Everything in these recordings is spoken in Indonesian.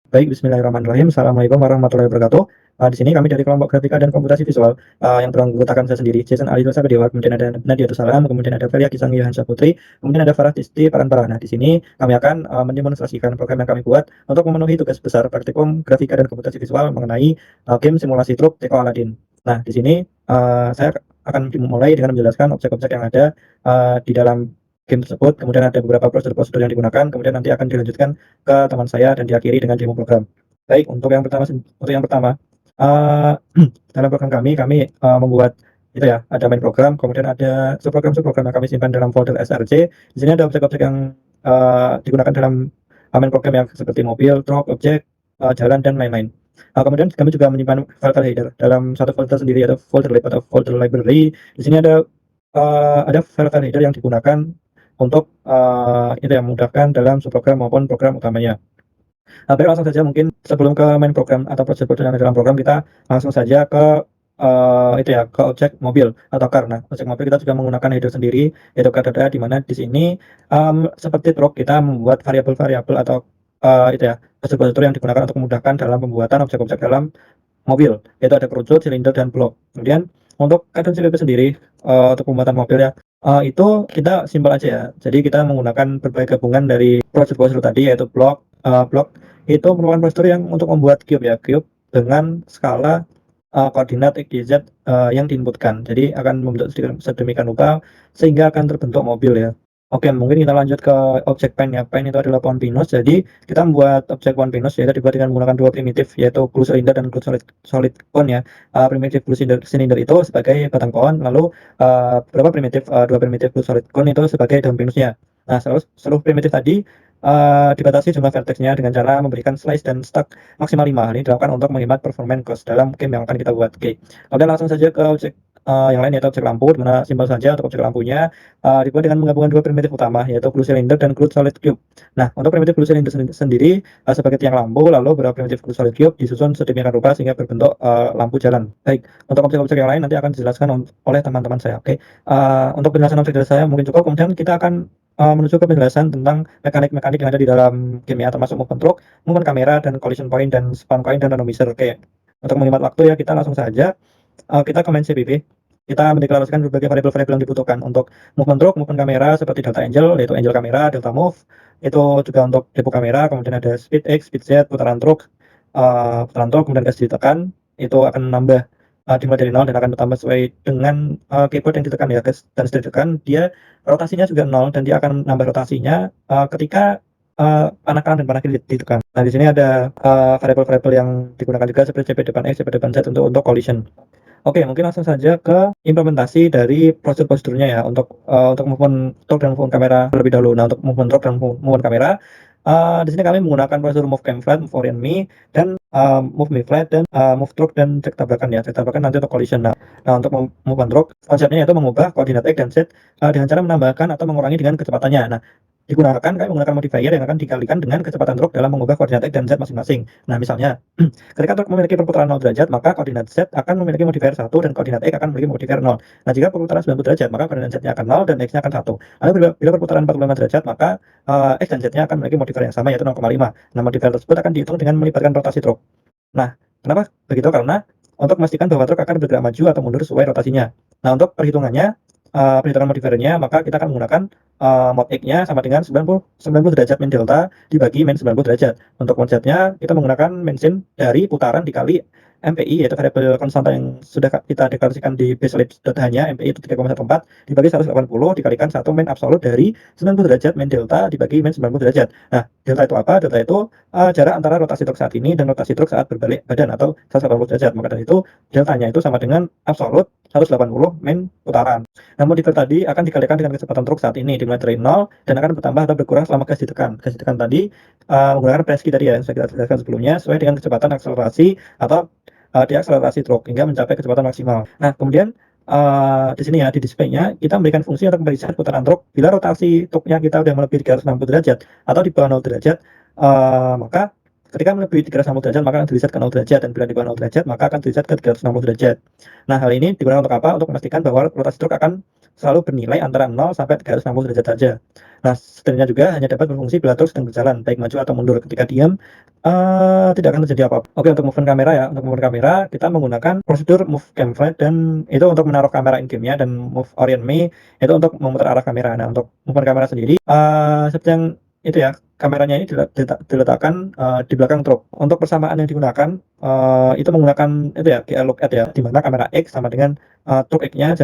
Baik, bismillahirrahmanirrahim. Assalamualaikum warahmatullahi wabarakatuh. Di sini kami dari kelompok grafika dan komputasi visual, yang beranggotakan saya sendiri, Jason Ali Sabedewa, kemudian ada Nadia Salam, kemudian ada Felia Kisang Hansa Putri, kemudian ada Farah Tisti Paranparah. Nah, di sini kami akan mendemonstrasikan program yang kami buat untuk memenuhi tugas besar praktikum grafika dan komputasi visual mengenai game simulasi truk Teko Aladin. Nah, di sini saya akan dimulai dengan menjelaskan objek-objek yang ada di dalam game tersebut, kemudian ada beberapa prosedur-prosedur yang digunakan, kemudian nanti akan dilanjutkan ke teman saya dan diakhiri dengan demo program. Baik, untuk yang pertama, eee, dalam program kami membuat itu ya, ada main program, kemudian ada subprogram-subprogram yang kami simpan dalam folder src. Di sini ada objek-objek yang digunakan dalam main program yang seperti mobil, truk, objek, jalan dan lain-lain. Kemudian kami juga menyimpan file-file header dalam satu folder sendiri atau folder lib atau folder library. Di sini ada file-file header yang digunakan untuk itu ya, memudahkan dalam subprogram maupun program utamanya. Baik, langsung saja mungkin sebelum ke main program atau prosedur yang ada dalam program, kita langsung saja ke itu ya, ke objek mobil atau car. Nah, objek mobil kita juga menggunakan header sendiri, yaitu car.data, di mana di sini seperti truk kita membuat variabel-variabel atau itu ya, prosedur-prosedur yang digunakan untuk memudahkan dalam pembuatan objek-objek dalam mobil, yaitu ada kerucut, silinder, dan blok. Kemudian untuk kadang CPP sendiri untuk pembuatan mobil ya, itu kita simpel aja ya. Jadi kita menggunakan berbagai gabungan dari prosedur-prosedur tadi, yaitu blok itu merupakan prosedur yang untuk membuat cube ya, cube dengan skala koordinat X, Y, Z yang diinputkan. Jadi akan membentuk sedemikian rupa sehingga akan terbentuk mobil ya. Oke, mungkin kita lanjut ke objek pen ya. Pen itu adalah pohon pinus. Jadi kita membuat objek pohon pinus yaitu dibuat dengan menggunakan dua primitif, yaitu glue cylinder dan glue solid cone ya. Primitif glue cylinder itu sebagai batang pohon, lalu dua primitif glue solid cone itu sebagai daun pinusnya. Nah, seluruh primitif tadi dibatasi jumlah vertexnya dengan cara memberikan slice dan stack maksimal 5. Ini dilakukan untuk menghemat performance cost dalam game yang akan kita buat. Oke. Kemudian langsung saja ke objek yang lain, yaitu objek lampu, di mana simpel saja untuk objek lampunya dibuat dengan menggabungkan dua primitif utama, yaitu glue cylinder dan glue solid cube. Nah, untuk primitif glue cylinder sendiri sebagai tiang lampu, lalu beberapa primitif glue solid cube disusun sedemikian rupa sehingga berbentuk lampu jalan. Baik, untuk objek-objek yang lain nanti akan dijelaskan oleh teman-teman saya. Oke. Untuk penjelasan objek dari saya mungkin cukup, kemudian kita akan menuju ke penjelasan tentang mekanik-mekanik yang ada di dalam game ya, termasuk movement truk, movement kamera, dan collision point, dan spawn point, dan randomizer. Oke, untuk menghemat waktu ya, kita langsung saja kita ke main CPP. Kita mendeklarasikan berbagai variabel-variabel yang dibutuhkan untuk movement truk, movement kamera seperti delta angel, yaitu angel kamera, delta move, itu juga untuk depo kamera, kemudian ada speed X, speed Z, putaran truk, kemudian gas ditekan, itu akan menambah dimulai dari 0 dan akan bertambah sesuai dengan keyboard yang ditekan ya, gas dan setelah ditekan dia rotasinya juga 0 dan dia akan nambah rotasinya ketika panah kanan dan panah kiri ditekan. Nah, di sini ada variabel-variabel yang digunakan juga seperti CP depan X, CP depan Z untuk collision. Oke, mungkin langsung saja ke implementasi dari prosedur-prosedurnya ya, untuk movement truk dan movement kamera terlebih dahulu. Nah, untuk movement truk dan movement kamera, di sini kami menggunakan prosedur move cam flat, move orient me, dan move me flat, dan move truk, dan cek tabrakan ya. Cek tabrakan nanti untuk collision. Nah, untuk movement truk, konsepnya yaitu mengubah koordinat X dan Z dengan cara menambahkan atau mengurangi dengan kecepatannya. Nah, kami menggunakan modifier yang akan dikalikan dengan kecepatan truk dalam mengubah koordinat X dan Z masing-masing. Nah, misalnya ketika truk memiliki perputaran 0 derajat, maka koordinat Z akan memiliki modifier 1 dan koordinat X akan memiliki modifier 0. Nah, jika perputaran 90 derajat, maka koordinat Z-nya akan 0 dan X-nya akan 1. Lalu bila perputaran 45 derajat, maka X dan Z-nya akan memiliki modifier yang sama, yaitu 0,5. Nah, modifier tersebut akan dihitung dengan melibatkan rotasi truk. Nah, kenapa begitu? Karena untuk memastikan bahwa truk akan bergerak maju atau mundur sesuai rotasinya. Nah, untuk perhitungannya, perhitungan modifiernya, maka kita akan menggunakan mod X-nya sama dengan 90 derajat min delta dibagi min 90 derajat. Untuk mod Z-nya kita menggunakan min sin dari putaran dikali MPI, yaitu variabel konstanta yang sudah kita deklarasikan di baselab.h-nya. MPI itu 3,14 dibagi 180 dikalikan 1 min absolut dari 90 derajat min delta dibagi min 90 derajat. Nah, delta itu apa? Delta itu jarak antara rotasi truk saat ini dan rotasi truk saat berbalik badan atau 180 derajat. Maka dari itu deltanya itu sama dengan absolut 180 min putaran. Nah, modifier tadi akan dikalikan dengan kecepatan truk saat ini dimulai dari 0 dan akan bertambah atau berkurang selama gas ditekan. Gas ditekan tadi menggunakan preski tadi ya, yang sudah kita jelaskan sebelumnya, sesuai dengan kecepatan akselerasi atau diakselerasi truk hingga mencapai kecepatan maksimal. Nah, kemudian di sini ya, di display-nya kita memberikan fungsi untuk memperiksa putaran truk. Bila rotasi truknya kita udah melebihi 360 derajat atau di bawah 0 derajat, maka Ketika melebihi 360 derajat maka akan di-reset ke 0 derajat, dan bila di bawah 0 derajat maka akan di-reset ke 360 derajat. Nah, hal ini digunakan untuk apa? Untuk memastikan bahwa rotasi truk akan selalu bernilai antara 0 sampai 360 derajat saja. Nah, setelahnya juga hanya dapat berfungsi bila truk sedang berjalan, baik maju atau mundur. Ketika diam, tidak akan terjadi apa-apa. Oke, untuk movement kamera ya, untuk movement kamera kita menggunakan prosedur move cam flat, dan itu untuk menaruh kamera in game-nya, dan move orient me itu untuk memutar arah kamera. Nah, untuk movement kamera sendiri, seperti yang itu ya, kameranya ini diletakkan di belakang truk. Untuk persamaan yang digunakan itu menggunakan itu ya, GL look at ya, di mana kamera X sama dengan truk X-nya,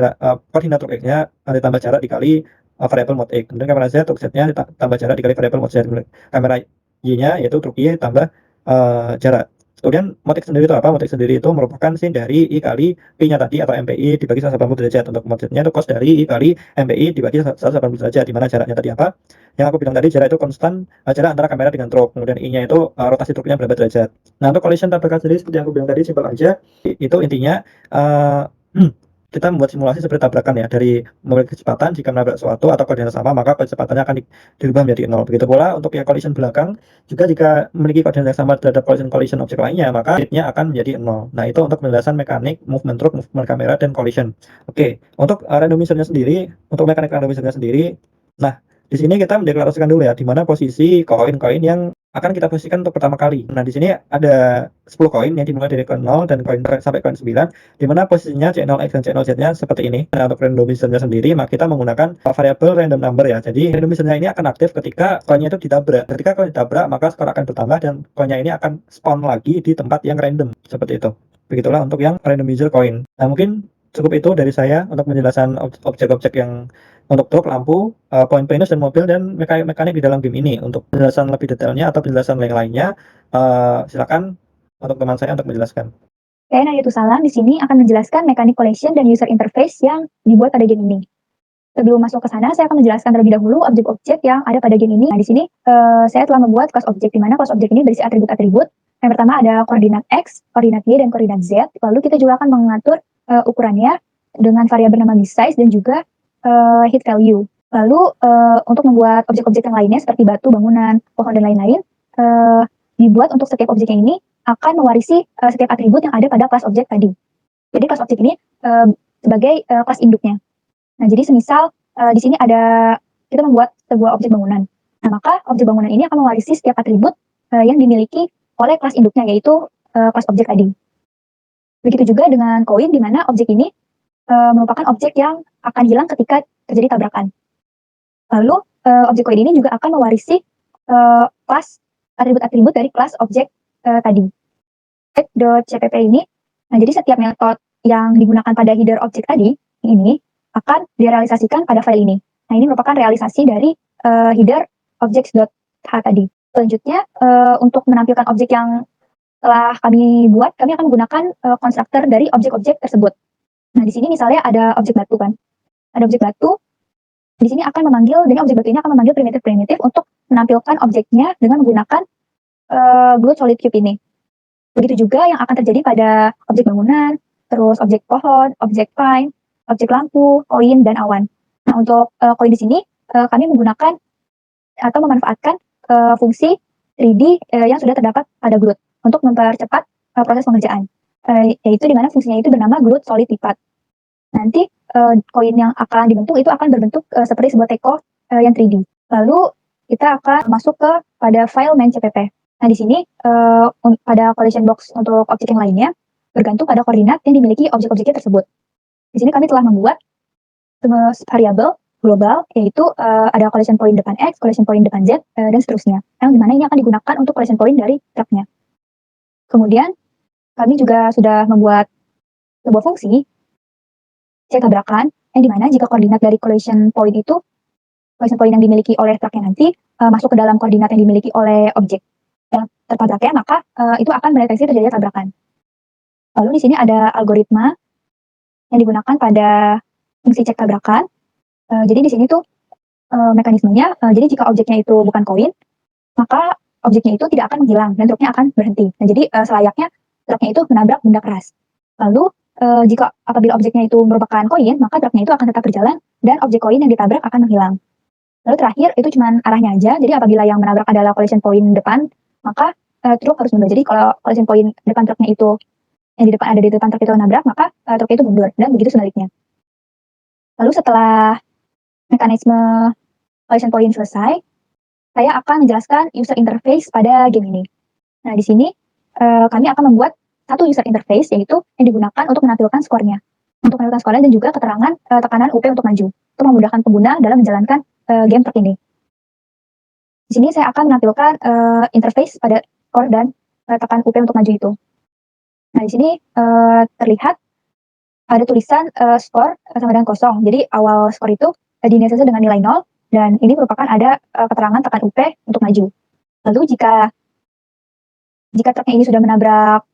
koordinat truk X-nya ditambah jarak dikali variable mode X. Kemudian kamera Z, truk Z-nya ditambah jarak dikali variable mode Z. Kemudian kamera Y-nya yaitu truk Y tambah jarak. Kemudian mode X sendiri itu apa? Mode X sendiri itu merupakan sin dari I kali P-nya tadi atau MPI dibagi 180 derajat. Untuk mode Z-nya itu cos dari I kali MPI dibagi 180 derajat, di mana jaraknya tadi apa? Yang aku bilang tadi, jarak itu konstan, jarak antara kamera dengan truk. Kemudian I-nya itu rotasi truknya berapa derajat. Nah, untuk collision tabrakan sendiri seperti yang aku bilang tadi, simpel aja. Itu intinya kita membuat simulasi seperti tabrakan ya, dari memiliki kecepatan jika menabrak suatu atau koordinat sama maka kecepatannya akan dirubah menjadi 0. Begitu pula untuk yang collision belakang juga, jika memiliki koordinat yang sama terhadap collision objek lainnya maka speednya akan menjadi 0. Nah, itu untuk penjelasan mekanik movement truk, movement kamera, dan collision. Oke, untuk randomizer-nya sendiri, untuk mekanik randomizer-nya sendiri, nah di sini kita mendeklarasikan dulu ya, di mana posisi koin-koin yang akan kita posisikan untuk pertama kali. Nah, di sini ada 10 koin yang dimulai dari koin 0 dan koin sampai koin 9, di mana posisinya C0X dan C0Z-nya seperti ini. Nah, untuk randomizer-nya sendiri, maka kita menggunakan variabel random number ya. Jadi randomizer-nya ini akan aktif ketika koinnya itu ditabrak. Ketika koin ditabrak, maka skor akan bertambah dan koinnya ini akan spawn lagi di tempat yang random, seperti itu. Begitulah untuk yang randomizer koin. Nah, mungkin cukup itu dari saya untuk menjelaskan objek-objek yang untuk truk, lampu, poin penis dan mobil, dan mekanik di dalam game ini. Untuk penjelasan lebih detailnya atau penjelasan yang lainnya, silakan untuk teman saya untuk menjelaskan. Saya Nadiatussalam di sini akan menjelaskan mekanik collision dan user interface yang dibuat pada game ini. Sebelum masuk ke sana, saya akan menjelaskan terlebih dahulu objek-objek yang ada pada game ini. Nah, di sini saya telah membuat kelas objek, di mana kelas objek ini berisi atribut-atribut. Yang pertama ada koordinat X, koordinat Y, dan koordinat Z. Lalu kita juga akan mengatur ukurannya dengan variabel nama size dan juga heat value. Lalu untuk membuat objek-objek yang lainnya seperti batu, bangunan, pohon, dan lain-lain, dibuat untuk setiap objek yang ini akan mewarisi setiap atribut yang ada pada kelas objek tadi. Jadi kelas objek ini sebagai kelas induknya. Nah, jadi semisal di sini ada kita membuat sebuah objek bangunan. Nah, maka objek bangunan ini akan mewarisi setiap atribut yang dimiliki oleh kelas induknya, yaitu kelas objek tadi. Begitu juga dengan koin, di mana objek ini merupakan objek yang akan hilang ketika terjadi tabrakan. Lalu objek koin ini juga akan mewarisi kelas atribut-atribut dari kelas objek tadi. Objek.cpp ini, nah jadi setiap metode yang digunakan pada header objek tadi ini akan direalisasikan pada file ini. Nah, ini merupakan realisasi dari header objects.h tadi. Selanjutnya, untuk menampilkan objek yang telah kami buat, kami akan menggunakan konstruktor dari objek-objek tersebut. Nah, di sini misalnya ada objek batu kan. Ada objek batu. Di sini akan memanggil, dan objek batu ini akan memanggil primitif-primitif untuk menampilkan objeknya dengan menggunakan glued solid cube ini. Begitu juga yang akan terjadi pada objek bangunan, terus objek pohon, objek pine, objek lampu, koin, dan awan. Nah, untuk koin di sini kami menggunakan atau memanfaatkan fungsi 3D yang sudah terdapat pada glued untuk mempercepat proses pengerjaan. Yaitu di mana fungsinya itu bernama glued solid lipat. Nanti koin yang akan dibentuk itu akan berbentuk seperti sebuah teko yang 3D. Lalu kita akan masuk ke pada file main.cpp. Nah, di sini pada collision box untuk objek yang lainnya bergantung pada koordinat yang dimiliki objek-objeknya tersebut. Di sini kami telah membuat variabel global, yaitu ada collision point depan X, collision point depan Z, dan seterusnya. Yang dimana ini akan digunakan untuk collision point dari truknya. Kemudian kami juga sudah membuat sebuah fungsi cek tabrakan, yang dimana jika koordinat dari collision point itu, collision point yang dimiliki oleh truknya nanti masuk ke dalam koordinat yang dimiliki oleh objek yang tertabraknya, maka itu akan mendeteksi terjadinya tabrakan. Lalu di sini ada algoritma yang digunakan pada fungsi cek tabrakan. Jadi di sini tuh mekanismenya, jadi jika objeknya itu bukan koin, maka objeknya itu tidak akan menghilang dan truknya akan berhenti. Nah, jadi selayaknya truknya itu menabrak benda keras. Lalu jika apabila objeknya itu merupakan koin, maka truknya itu akan tetap berjalan dan objek koin yang ditabrak akan menghilang. Lalu terakhir itu cuma arahnya aja. Jadi apabila yang menabrak adalah collision point depan, maka truk harus mundur. Jadi kalau collision point depan truknya itu, yang di depan ada di depan truk itu nabrak, maka truknya itu mundur, dan begitu sebaliknya. Lalu setelah mekanisme collision point selesai, saya akan menjelaskan user interface pada game ini. Nah, di sini kami akan membuat satu user interface, yaitu yang digunakan untuk menampilkan skornya. Untuk menampilkan skornya dan juga keterangan tekanan UP untuk maju, untuk memudahkan pengguna dalam menjalankan game truk ini. Di sini saya akan menampilkan interface pada skor dan tekan UP untuk maju itu. Nah, di sini terlihat ada tulisan skor sama dengan kosong. Jadi awal skor itu diinisialisasi dengan nilai 0, dan ini merupakan ada keterangan tekan UP untuk maju. Lalu jika truknya ini sudah menabrak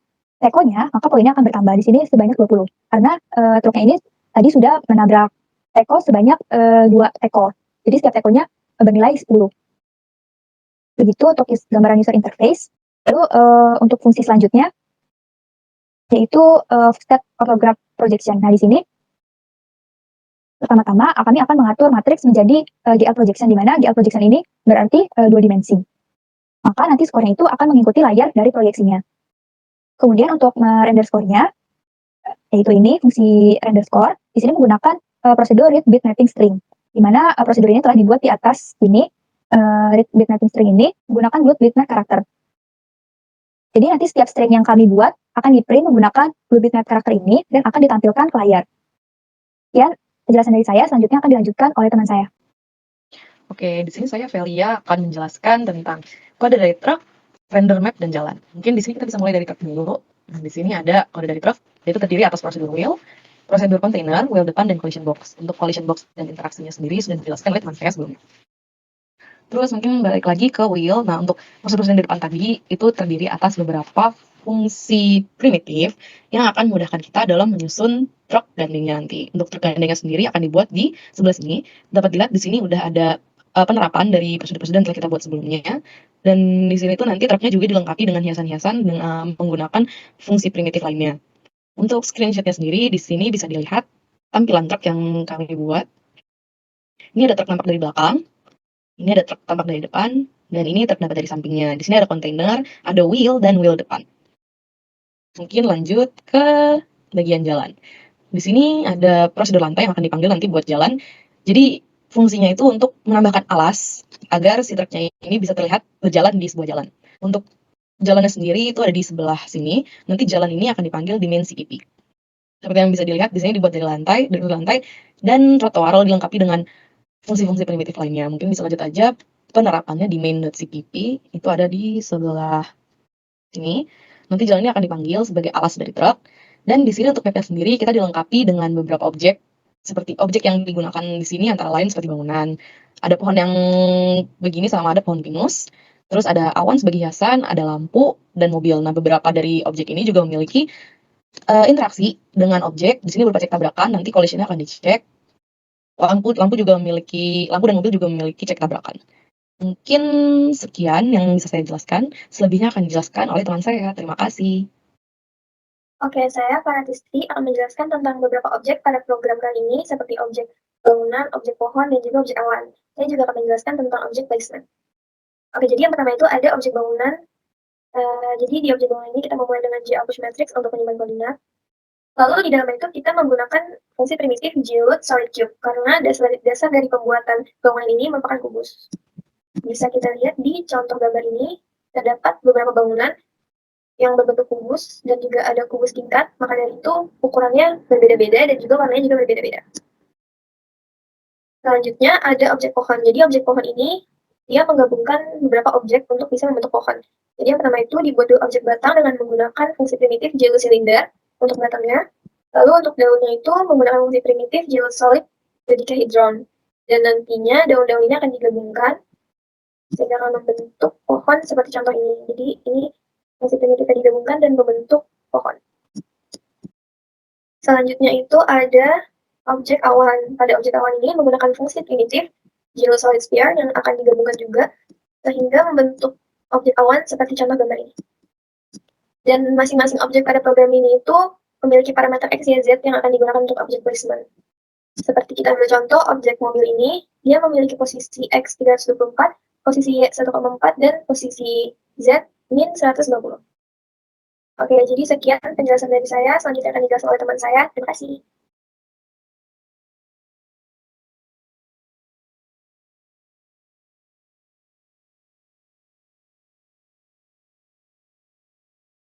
tekonya, maka poinnya akan bertambah di sini sebanyak 20. Karena truknya ini tadi sudah menabrak teko sebanyak 2 teko. Jadi setiap tekonya bernilai 10. Begitu untuk gambaran user interface. Lalu untuk fungsi selanjutnya, yaitu state orthograph projection. Nah, di sini pertama-tama kami akan mengatur matriks menjadi GL projection, di mana GL projection ini berarti 2 dimensi. Maka nanti skornya itu akan mengikuti layar dari proyeksinya. Kemudian untuk merender skornya, yaitu ini fungsi render score, di sini menggunakan prosedur read bit mapping string, di mana prosedur ini telah dibuat di atas ini, read bit mapping string ini menggunakan blue bitmap karakter. Jadi nanti setiap string yang kami buat akan di-print menggunakan blue bitmap karakter ini dan akan ditampilkan ke layar. Sekian penjelasan dari saya, selanjutnya akan dilanjutkan oleh teman saya. Oke, di sini saya Velia akan menjelaskan tentang kode dari truk, render map, dan jalan. Mungkin di sini kita bisa mulai dari truk dulu. Nah, di sini ada kode dari truk, yaitu terdiri atas prosedur wheel, prosedur container, wheel depan, dan collision box. Untuk collision box dan interaksinya sendiri sudah dijelaskan oleh teman saya sebelumnya. Terus mungkin balik lagi ke wheel. Nah, untuk prosedur yang di depan tadi itu terdiri atas beberapa fungsi primitif yang akan memudahkan kita dalam menyusun truk gandengnya nanti. Untuk truk gandengnya sendiri akan dibuat di sebelah sini. Dapat dilihat di sini udah ada penerapan dari prosedur-prosedur yang telah kita buat sebelumnya. Dan di sini tuh nanti truknya juga dilengkapi dengan hiasan-hiasan dengan menggunakan fungsi primitif lainnya. Untuk screenshotnya sendiri di sini bisa dilihat tampilan truk yang kami buat. Ini ada truk nampak dari belakang. Ini ada truk tampak dari depan, dan ini truk nampak dari sampingnya. Di sini ada kontainer, ada wheel, dan wheel depan. Mungkin lanjut ke bagian jalan. Di sini ada prosedur lantai yang akan dipanggil nanti buat jalan. Jadi fungsinya itu untuk menambahkan alas agar si truknya ini bisa terlihat berjalan di sebuah jalan. Untuk jalannya sendiri itu ada di sebelah sini. Nanti jalan ini akan dipanggil dimensi PP. Seperti yang bisa dilihat di sini dibuat dari lantai, dan trotoar dilengkapi dengan fungsi-fungsi primitif lainnya. Mungkin bisa lanjut aja penerapannya di main.cpp itu ada di sebelah sini. Nanti jalan ini akan dipanggil sebagai alas dari truk. Dan di sini untuk mapnya sendiri kita dilengkapi dengan beberapa objek. Seperti objek yang digunakan di sini antara lain seperti bangunan. Ada pohon yang begini sama ada pohon pinus. Terus ada awan sebagai hiasan, ada lampu, dan mobil. Nah, beberapa dari objek ini juga memiliki interaksi dengan objek. Di sini berupa cek tabrakan, nanti collision-nya akan dicek. Lampu dan mobil juga memiliki cek tabrakan. Mungkin sekian yang bisa saya jelaskan. Selebihnya akan dijelaskan oleh teman saya. Terima kasih. Oke, saya Faratisti akan menjelaskan tentang beberapa objek pada program kali ini, seperti objek bangunan, objek pohon, dan juga objek awan. Saya juga akan menjelaskan tentang objek placement. Oke, jadi yang pertama itu ada objek bangunan. Jadi di objek bangunan ini kita memulai dengan GL push matrix untuk penyimpan koordinat. Lalu di dalam itu kita menggunakan fungsi primitif geoid solid cube karena dasar dari pembuatan bangunan ini merupakan kubus. Bisa kita lihat di contoh gambar ini terdapat beberapa bangunan yang berbentuk kubus dan juga ada kubus tingkat, maka dari itu ukurannya berbeda-beda dan juga warnanya juga berbeda-beda. Selanjutnya ada objek pohon. Jadi objek pohon ini dia menggabungkan beberapa objek untuk bisa membentuk pohon. Jadi yang pertama itu dibuat dua objek batang dengan menggunakan fungsi primitif geosilinder untuk batangnya. Lalu untuk daunnya itu menggunakan fungsi primitif geosolid dodecahedron. Dan nantinya daun-daun ini akan digabungkan sehingga akan membentuk pohon seperti contoh ini. Jadi ini fungsi primitif digabungkan dan membentuk pohon. Selanjutnya itu ada objek awan. Pada objek awan ini menggunakan fungsi primitif geosolid sphere yang akan digabungkan juga sehingga membentuk objek awan seperti contoh gambar ini. Dan masing-masing objek pada program ini itu memiliki parameter X, Y, Z yang akan digunakan untuk objek placement. Seperti kita ambil contoh, objek mobil ini, dia memiliki posisi X 324, posisi Y 1,4, dan posisi Z min 120. Oke, jadi sekian penjelasan dari saya. Selanjutnya akan dijelaskan oleh teman saya. Terima kasih.